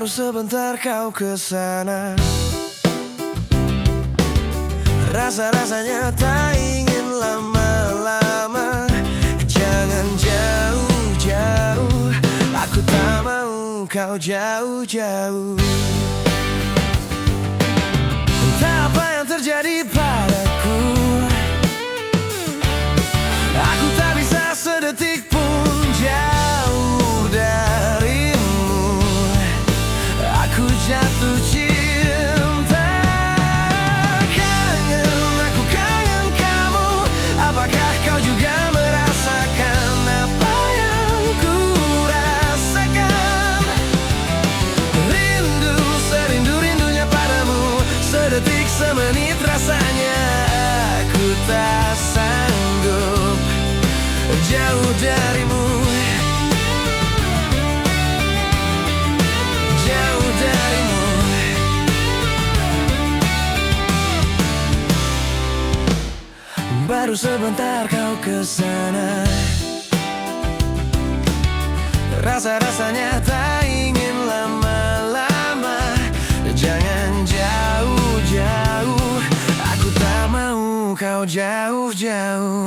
Baru sebentar kau kesana, rasa-rasanya tak ingin lama-lama. Jangan jauh-jauh, aku tak mau kau jauh-jauh. Entah apa yang terjadi padaku, aku tak bisa sedetik pun jauh darimu. Aku jatuh cinta, aku kangen kamu. Apakah kau juga merasakan apa yang ku rasakan? Rindu, serindu-rindunya padamu. Sedetik, semenit rasanya aku tak sanggup jauh darimu. Jauh darimu. Baru sebentar kau kesana, rasa-rasanya tak ingin lama-lama. Jangan jauh-jauh, aku tak mau kau jauh-jauh.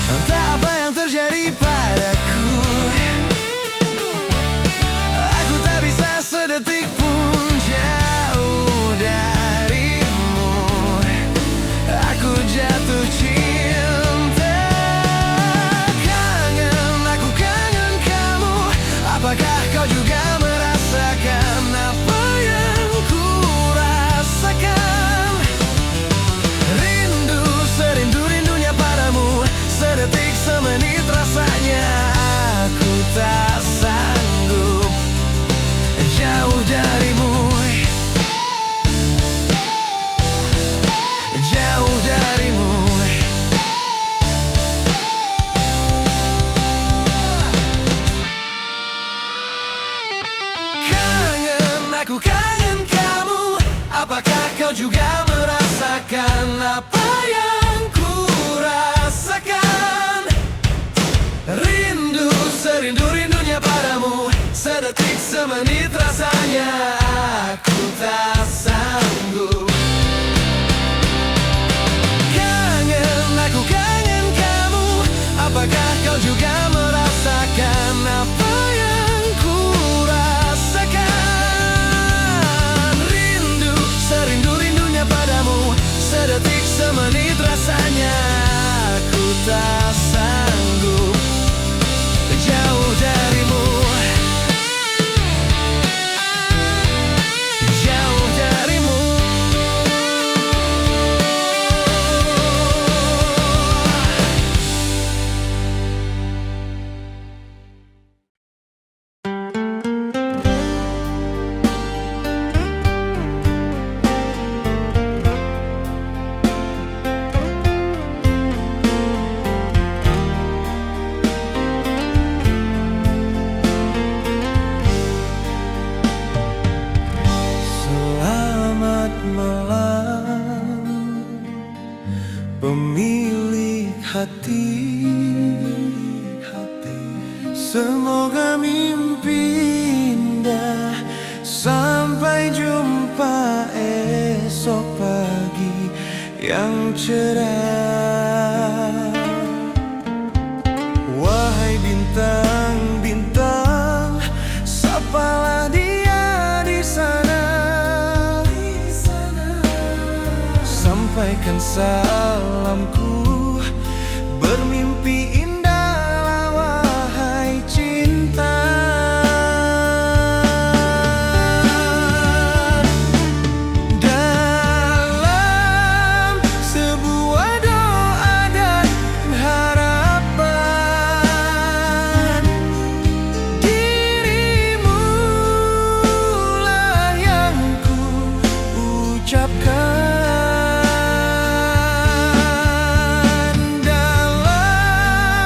Entah apa yang terjadi padaku, aku tak bisa sedetik pun jauh darimu. Aku jatuh cinta, aku kangen kamu. Apakah kau juga merasakan apa yang ku rasakan? Rindu, serindu-rindunya padamu. Sedetik, semenit rasanya aku tak sanggup jauh darimu. Jauh darimu. Aku kangen kamu. Apakah kau juga merasakan apa yang ku rasakan? Rindu, serindu-rindunya padamu. Sedetik, semenit rasanya aku tak sanggup. Aku kangen kamu. Apakah kau juga merasakan apa yang ku rasakan? Rindu, serindu-rindunya padamu. Sedetik, semenit rasanya aku tak sanggup jauh darimu. Jauh darimu. Selamat malam, pemilik hati. Semoga mimpi indah. Sampai jumpa esok pagi yang cerah. Wahai bintang-bintang, sapalah dia di sana. Sampaikan salamku, bermimpi indahlah wahai cinta. Dalam sebuah doa dan harapan, dirimu lah yang ku ucapkan. Dalam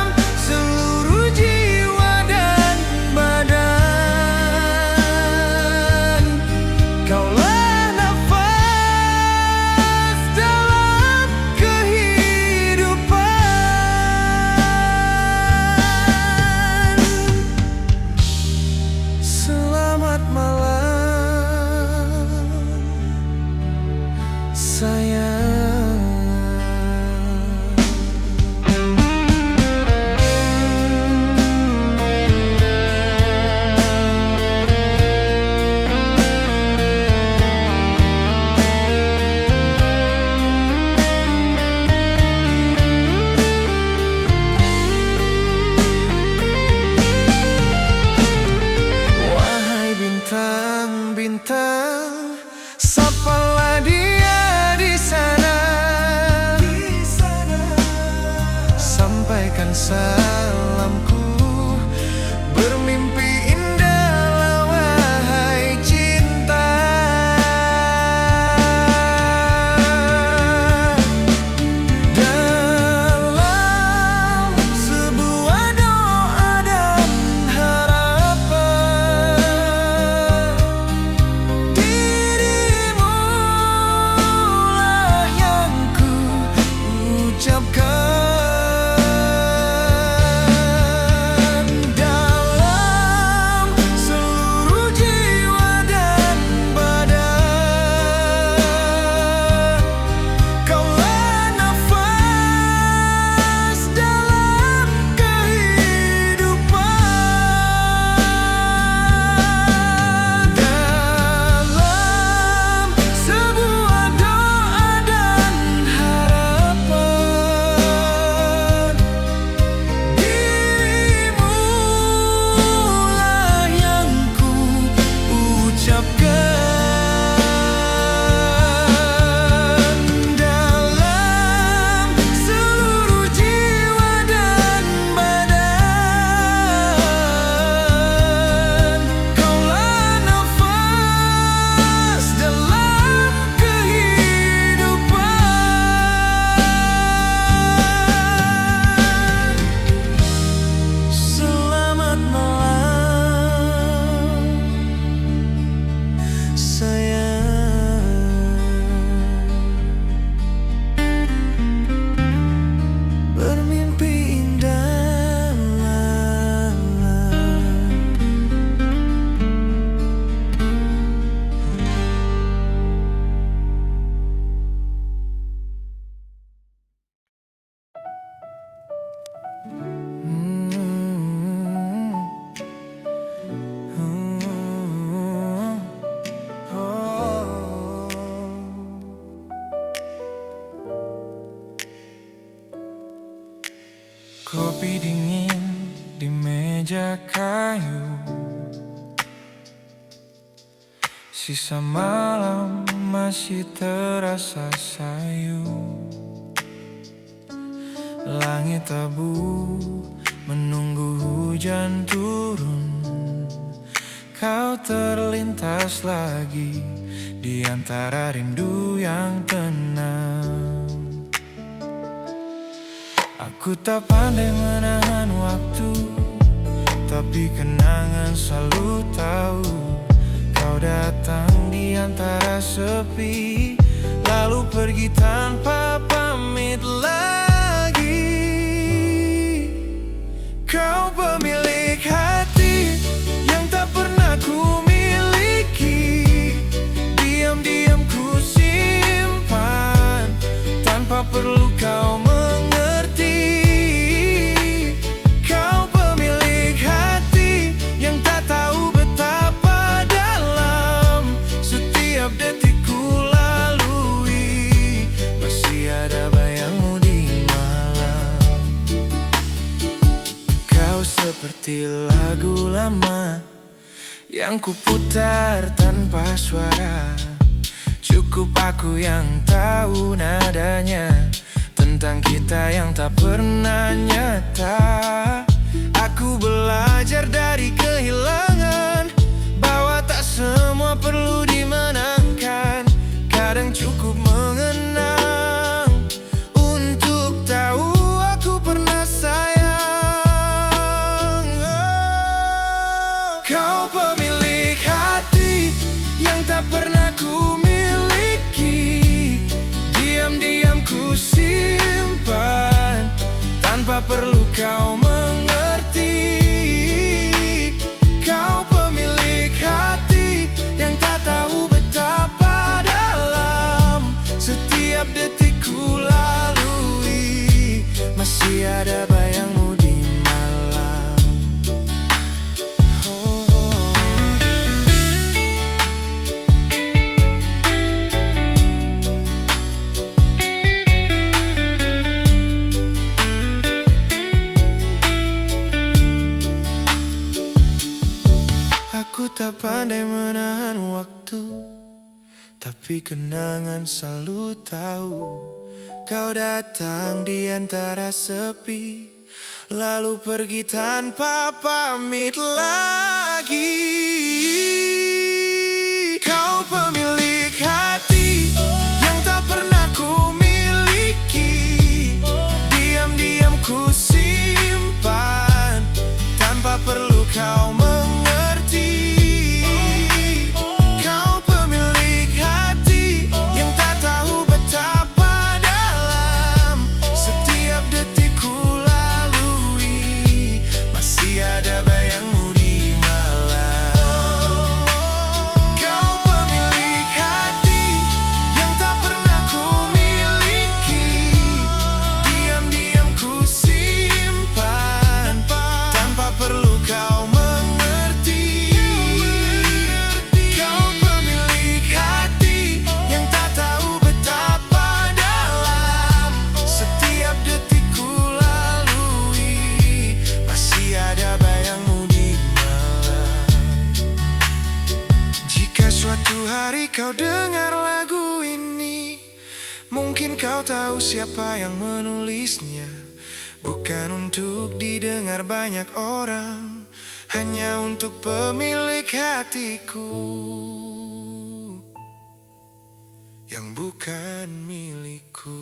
dengan salamku. Bermimpi indahlah wahai cinta. Dalam sebuah doa dan harapan, dirimu lah yang ku ucapkan. Kopi dingin di meja kayu, sisa malam masih terasa sayu. Langit abu menunggu hujan turun. Kau terlintas lagi di antara rindu yang tenang. Aku tak pandai menahan waktu, tapi kenangan selalu tahu. Kau datang di antara sepi, lalu pergi tanpa pamit lagi. Kau pemilik hati yang tak pernah ku miliki. Diam-diam ku simpan tanpa perlu kau mengerti. Kau pemilik hati yang tak tahu betapa dalam setiap detik ku lalui. Masih ada bayangmu di malam. Kau seperti lagu lama yang ku putar tanpa suara. Cukup aku yang tahu nadanya, tentang kita yang tak pernah nyata. Aku belajar dari kehilangan, bahwa tak semua perlu dimenangkan. Kadang cukup mengenang untuk tahu aku pernah sayang. Kau pemilik hati yang tak pernah ku miliki. Diam-diam ku simpan tanpa perlu kau mengerti. Kau pemilik hati yang tak tahu betapa dalam setiap detik ku lalui. Masih ada bayangmu di malam. Aku tak pandai menahan waktu, tapi kenangan selalu tahu. Kau datang di antara sepi, lalu pergi tanpa pamit lagi. Kau pemilik hati yang tak pernah ku miliki, diam-diam ku simpan tanpa perlu kau mengerti. Kau pemilik hati yang tak tahu betapa dalam setiap detik ku lalui, masih ada bayangmu di malam. Kau pemilik hati yang tak pernah ku miliki, diam-diam ku simpan tanpa perlu kau mengerti. Kau pemilik hati yang tak tahu betapa dalam setiap detik ku lalui, masih ada bayangmu di malam. Jika suatu hari kau dengar lagu ini, mungkin kau tahu siapa yang menulisnya. Bukan untuk didengar banyak orang, hanya untuk pemilik hatiku yang bukan milikku.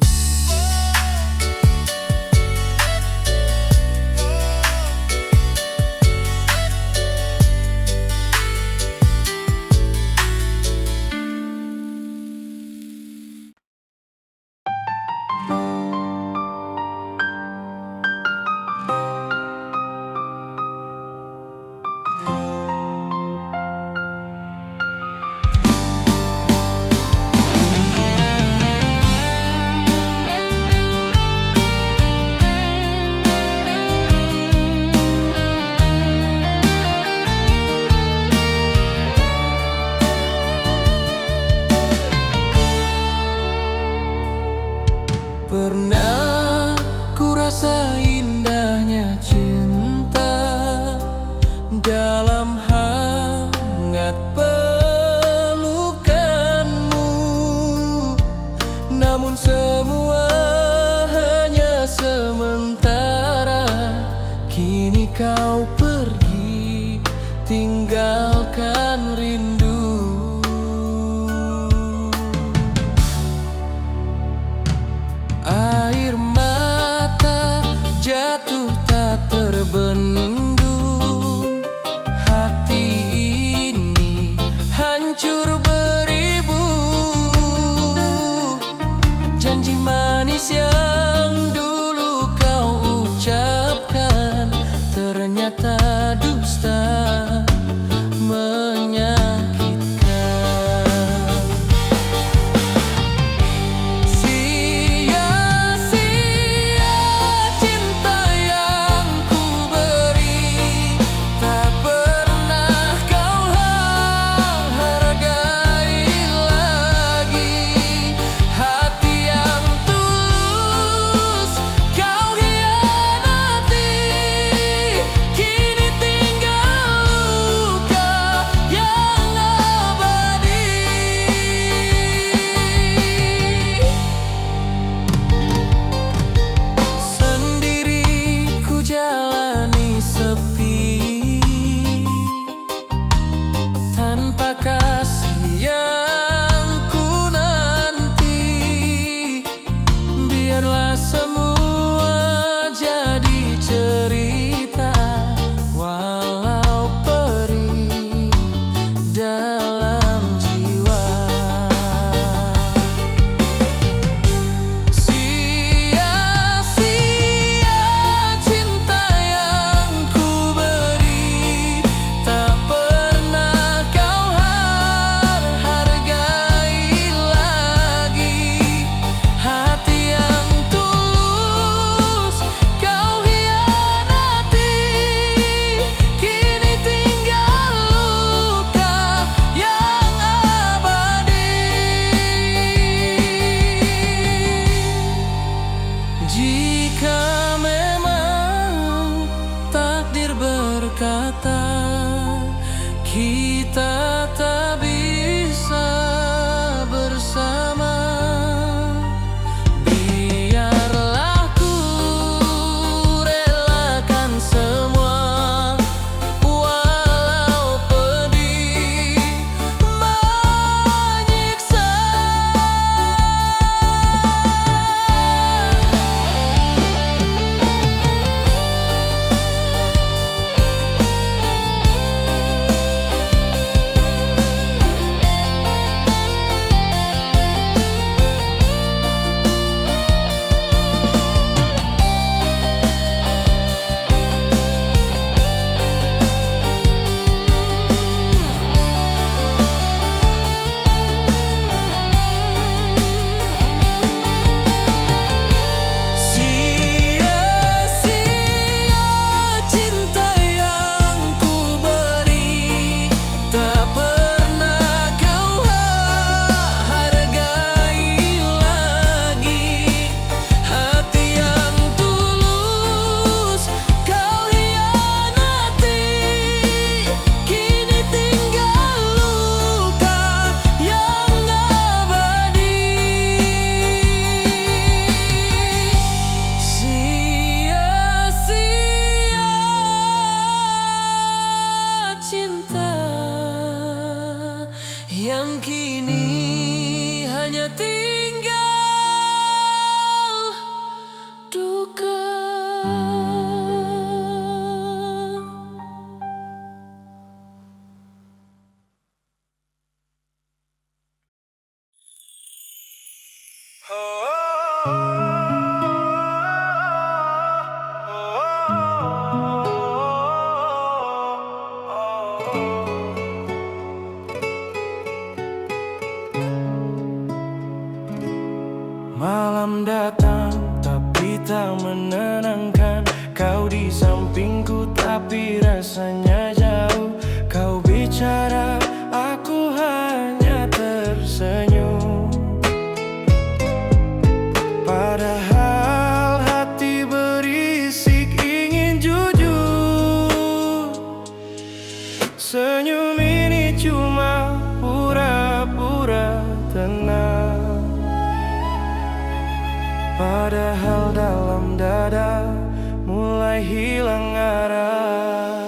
ini hanya tinggal duka. Malam datang tapi tak menenangkan. Kau di sampingku tapi rasanya jauh. Kau bicara, aku hanya tersenyum. Padahal hati berisik ingin jujur. Senyum ini cuma pura-pura tenang. Padahal dalam dada mulai hilang arah.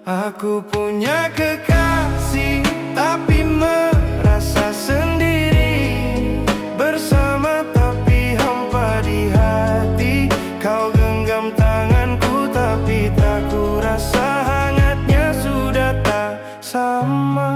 Aku punya kekasih tapi merasa sendiri. Bersama tapi hampa di hati. Kau genggam tanganku tapi tak kurasa hangatnya sudah tak sama.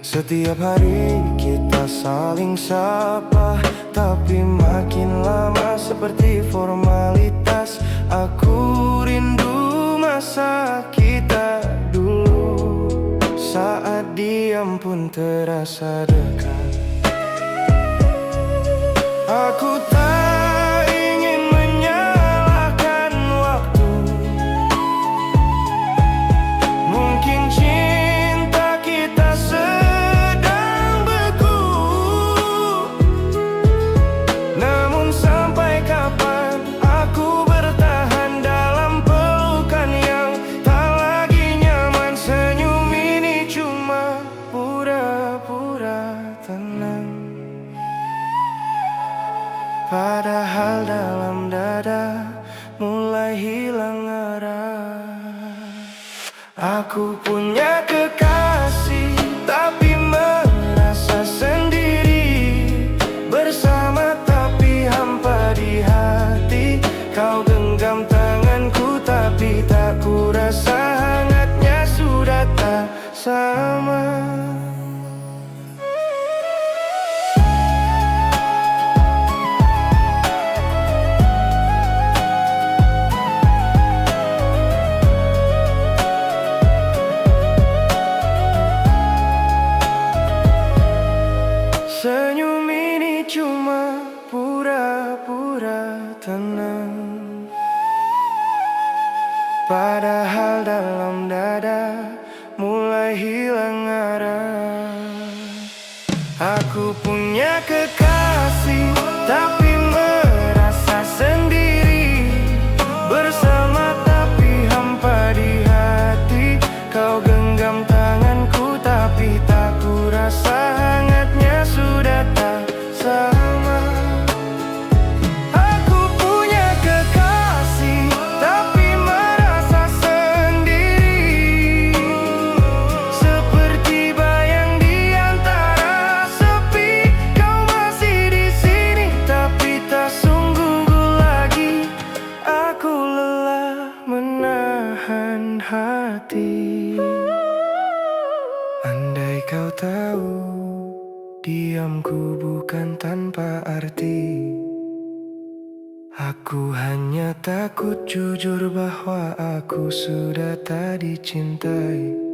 Setiap hari kita saling sapa, tapi makin lama seperti formalitas. Aku rindu masa kita dulu, saat diam pun terasa dekat. Aku tak ingin menyalahkan waktu. Mungkin cinta kita sedang beku. Namun sampai kapan aku bertahan dalam pelukan yang tak lagi nyaman. Senyum ini cuma pura-pura tenang. Padahal dalam dada mulai hilang arah. Aku punya kekasih tapi merasa sendiri. Bersama tapi hampa di hati. Kau genggam tanganku tapi tak kurasa hangatnya sudah tak sama. Senyum ini cuma pura-pura tenang. Padahal dalam dada mulai hilang arah. Aku punya kekasih tapi merasa sendiri. Bersama tapi hampa di hati. Kau genggam tanganku tapi tak kurasa hangatnya sudah tak sama. Aku punya kekasih tapi merasa sendiri. Seperti bayang di antara sepi. Kau masih di sini tapi tak sungguh lagi. Aku lelah menahan hati. Andai kau tahu, diamku bukan tanpa arti. Aku hanya takut jujur bahwa aku sudah tak dicintai.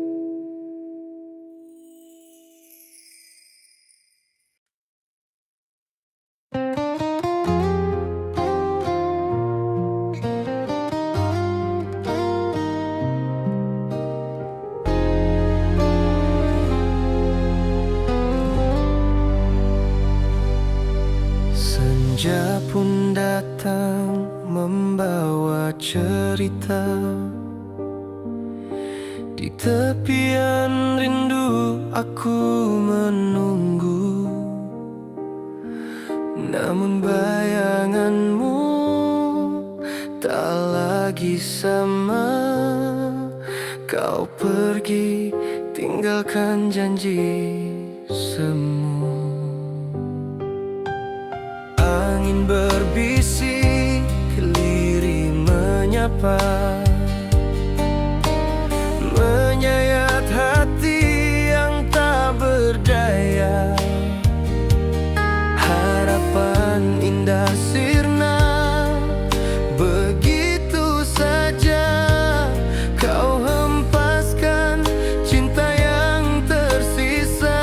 Senja pun datang membawa cerita. Di tepian rindu aku menunggu. Namun bayanganmu tak lagi sama. Kau pergi tinggal tinggalkan janji semu. Angin berbisik, lirih menyapa, menyayat hati yang tak berdaya. Harapan indah sirna, begitu saja kau hempaskan cinta yang tersisa.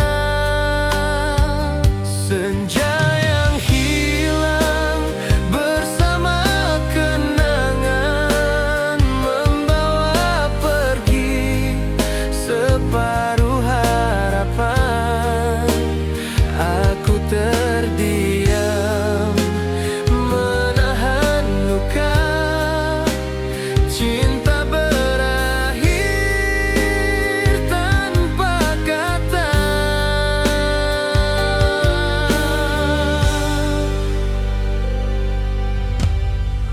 Senja yang hilang bersama kenangan, membawa pergi separuh harapan. Aku terdiam menahan luka, cinta berakhir tanpa kata.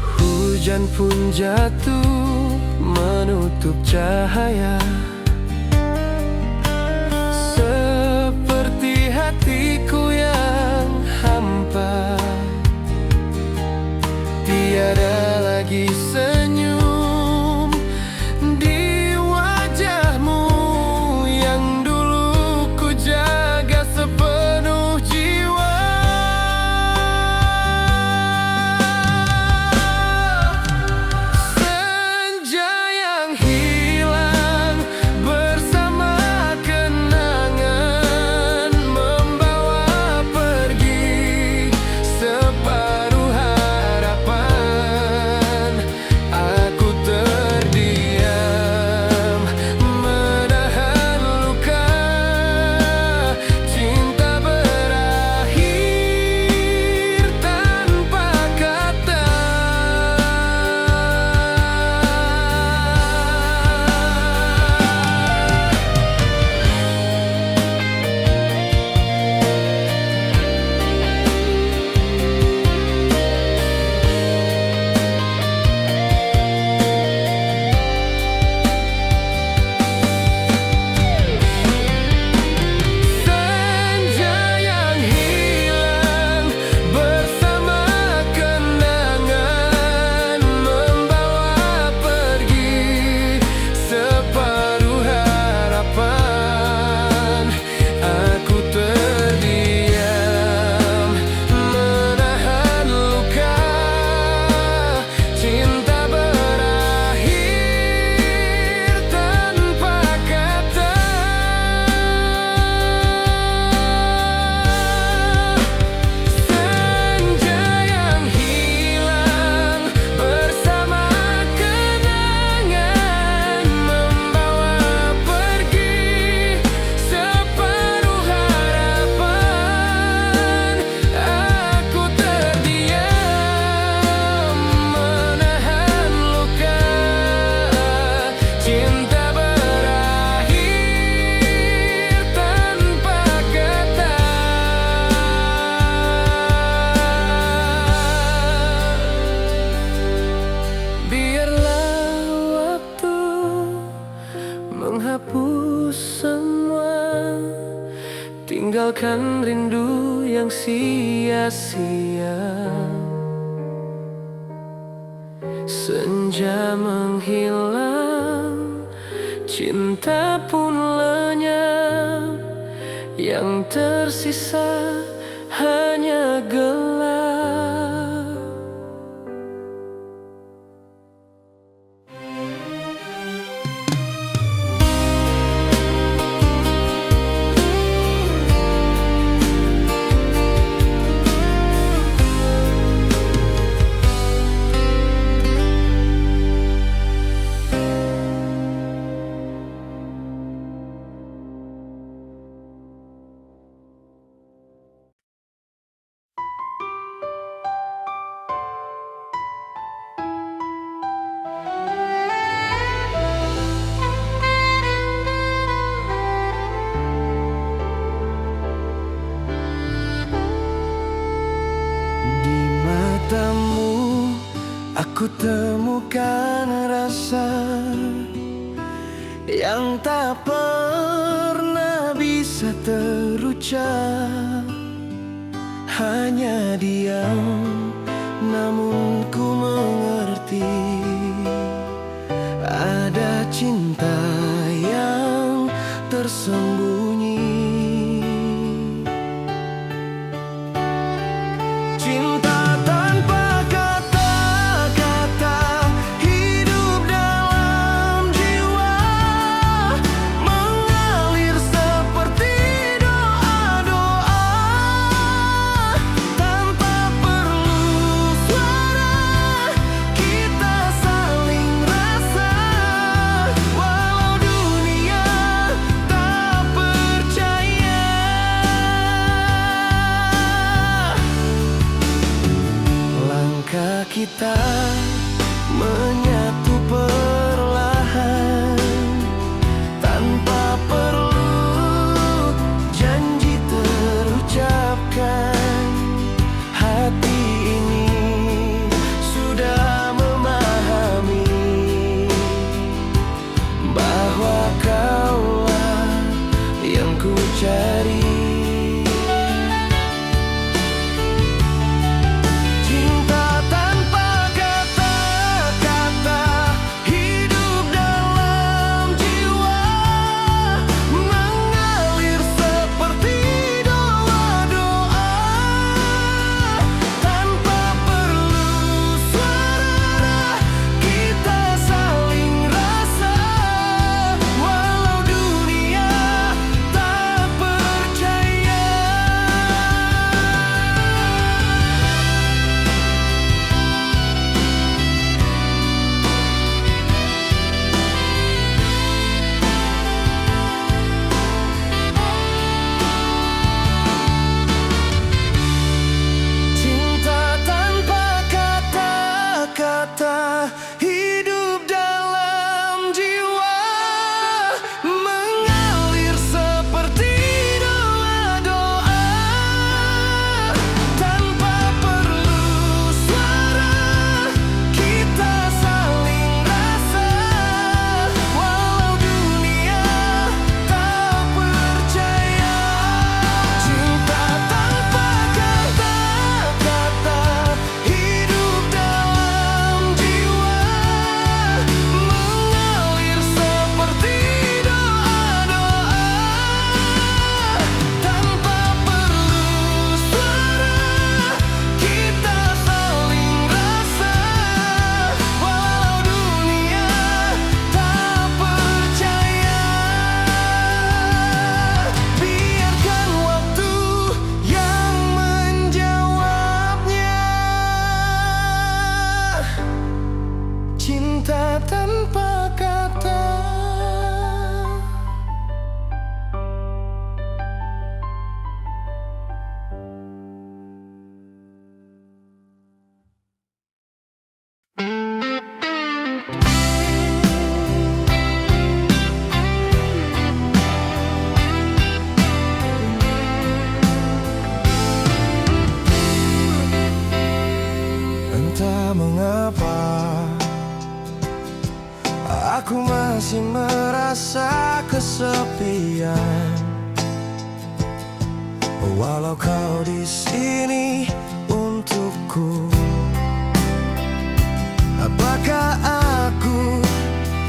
Hujan pun jatuh menutup cahaya, seperti hatiku yang hampa. Tiada lagi senyum di wajahmu yang dulu ku jaga sepenuh jiwa. Senja yang hilang bersama kenangan, membawa pergi separuh harapan. Aku terdiam menahan luka, cinta berakhir tanpa kata. Senja yang hilang bersama kenangan, membawa pergi separuh harapan. Aku terdiam menahan luka, cinta berakhir tanpa kata. Senja yang hilang bersama kenangan, membawa pergi separuh harapan. Aku terdiam menahan luka, cinta berakhir tanpa kata. Biarlah waktu menghapus semua, tinggalkan rindu yang sia-sia. Senja menghilang, cinta pun lenyap, yang tersisa hanya gelap. Ku temukan rasa yang tak pernah terucap, hanya diam, namun ku mengerti ada cinta yang tersembunyi. Cinta tanpa kata-kata hidup dalam jiwa, mengalir seperti doa-doa, tanpa perlu suara kita saling rasa, walau dunia tak percaya. Langkah kita menyatu perlahan, tanpa perlu janji terucapkan. Hati ini sudah memahami bahwa kaulah yang ku cari. Cinta tanpa kata-kata hidup dalam jiwa, mengalir seperti doa-doa, tanpa perlu suara kita saling rasa, walau dunia tak percaya. Cinta tanpa kata-kata hidup dalam jiwa, mengalir seperti doa-doa, tanpa perlu suara kita saling rasa, walau dunia tak percaya. Cinta tanpa kata-kata hidup dalam jiwa, mengalir seperti doa-doa, tanpa perlu suara kita saling rasa, walau dunia tak percaya. Biarkan waktu yang menjawabnya. Cinta tanpa kata. Entah mengapa aku masih merasa kesepian, walau kau di sini untukku. Apakah aku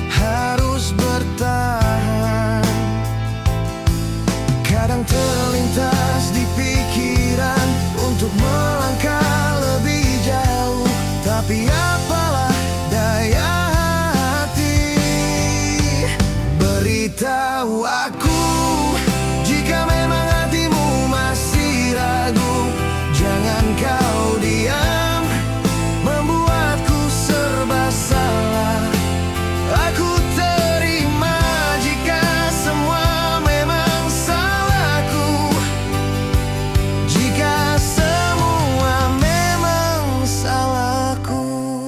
harus bertahan? Kadang terlintas di pikiran untuk melangkah lebih jauh, tapi apalah daya hati. Beritahu aku jika memang hatimu masih ragu. Jangan kau diam, membuatku serba salah. Aku terima jika semua memang salahku, jika semua memang salahku.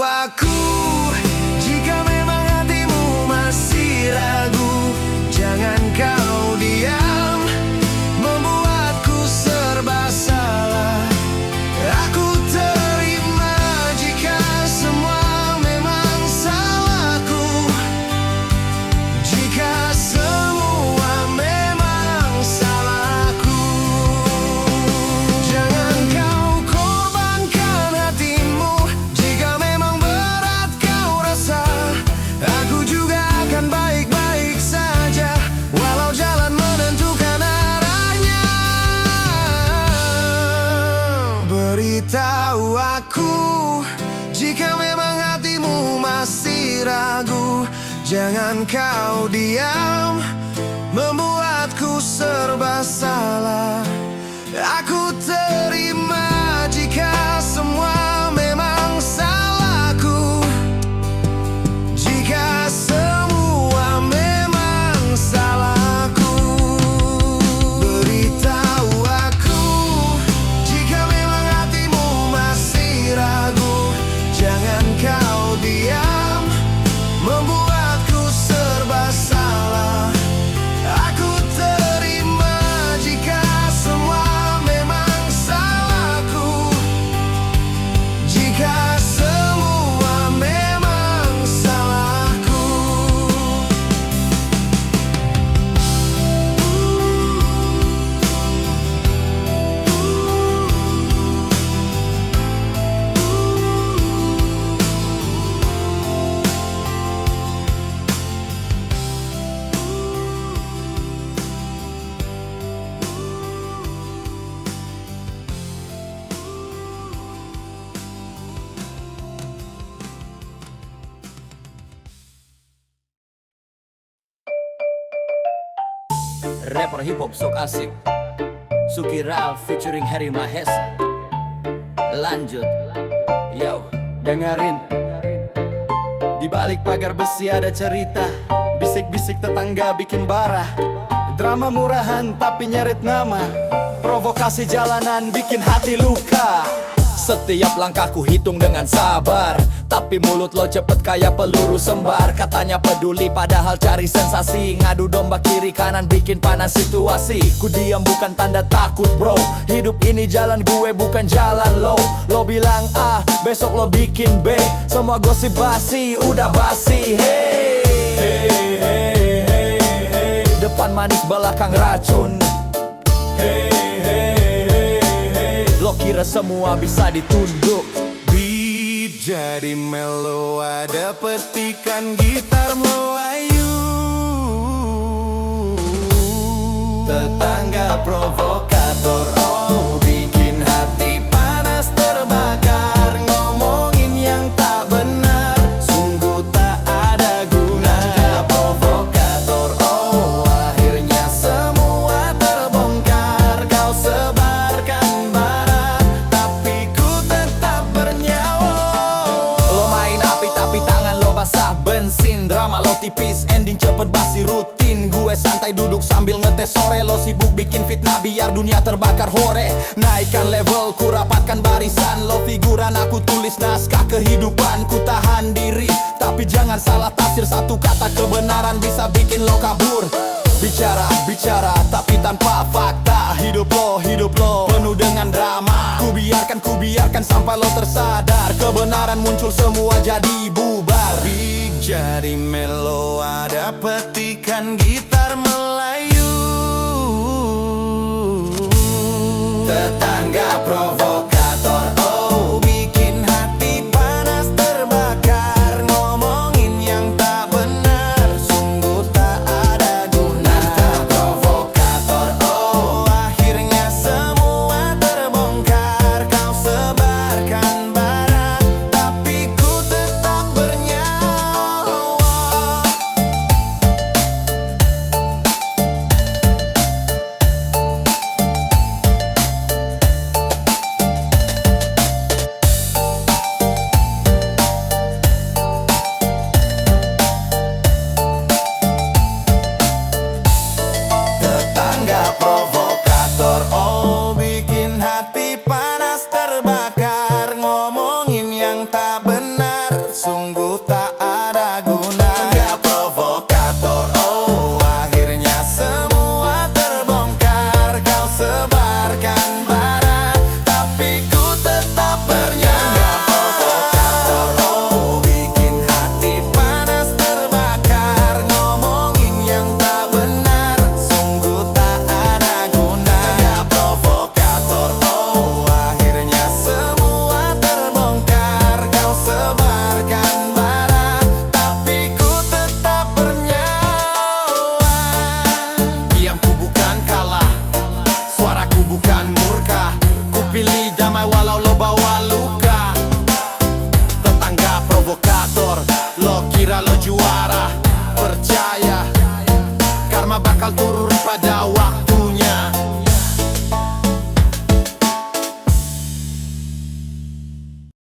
aku, jika memang hatimu masih ragu, jangan kau diam, membuatku serba salah. Aku terima jika semua memang salahku, jika semua memang salahku. Jangan kau korbankan hatimu, jika memang berat kau rasa. Aku juga akan baik-baik saja, walau jalan menentukan arahnya. Beritahu aku, jika memang hatimu masih ragu, jangan kau diam, membuatku serba salah. Aku terima jika semua memang salahku, jika semua memang salahku. Beritahu aku, jika memang hatimu masih ragu, jangan kau diam, membuatku serba salah. Aku terima jika semua memang salahku, jika semua memang salahku. Rapper hip hop sok asik, Suki Ral featuring Harry Mahesa. Lanjut, yo, dengerin. Di balik pagar besi ada cerita, bisik-bisik tetangga bikin barah. Drama murahan tapi nyeret nama, provokasi jalanan bikin hati luka. Setiap langkahku hitung dengan sabar, tapi mulut lo cepet kayak peluru sembar. Katanya peduli padahal cari sensasi, ngadu domba kiri kanan bikin panas situasi. Ku diam bukan tanda takut bro, hidup ini jalan gue bukan jalan lo. Lo bilang A, besok lo bikin B, semua gosip basi udah basi. Hey, hey, hey, hey, hey. Depan manis belakang racun. Hey, lo kira semua bisa ditunduk? Beat jadi melo, ada petikan gitar Melayu. Tetangga provokator, oh bikin hati panas terbakar. Ngomongin yang tak benar, sungguh tak ada guna. Provokator, oh akhirnya semua terbongkar. Kau sebarkan barat, tapi ku tetap bernyawa. Lo main api tapi tangan lo basah bensin. Drama lo tipis, ending cepet basi rutin. Gue santai duduk sambil ngetes sore. Lo sibuk bikin fitnah biar dunia terbakar hore. Naikkan level, ku rapatkan barisan. Lo figuran, aku tulis naskah kehidupan. Ku tahan diri, tapi jangan salah tafsir. Satu kata kebenaran bisa bikin lo kabur. Bicara, bicara, tapi tanpa fakta. Hidup lo, penuh dengan drama. Ku biarkan sampai lo tersadar. Kebenaran muncul semua jadi bubar. Beat jadi melo, ada petikan gitar Melayu. Tetangga provokator, oh bikin hati panas terbakar. Ngomongin yang tak benar, sungguh tak ada guna. Provokator, oh akhirnya semua terbongkar. Kau sebarkan barat, tapi ku tetap bernyawa. turun pada